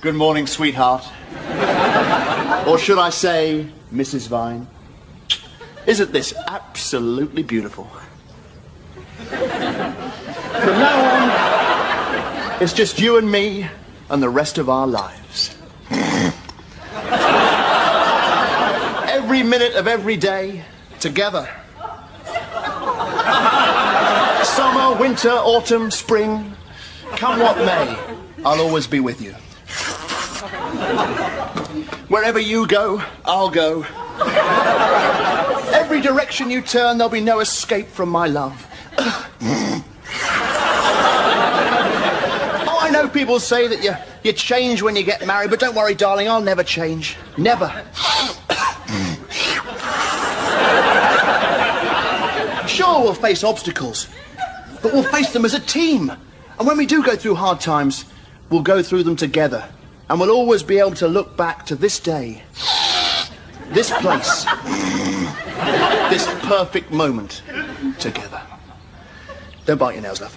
Good morning, sweetheart. Or should I say, Mrs. Vine? Isn't this absolutely beautiful? From now on, it's just you and me and the rest of our lives. Every minute of every day, together. Summer, winter, autumn, spring, come what may, I'll always be with you. Wherever you go, I'll go. Every direction you turn, there'll be no escape from my love. Oh, I know people say that you change when you get married, but don't worry, darling, I'll never change. Never. Sure, we'll face obstacles, but we'll face them as a team. And when we do go through hard times, we'll go through them together. And we'll always be able to look back to this day, this place, this perfect moment together. Don't bite your nails, love.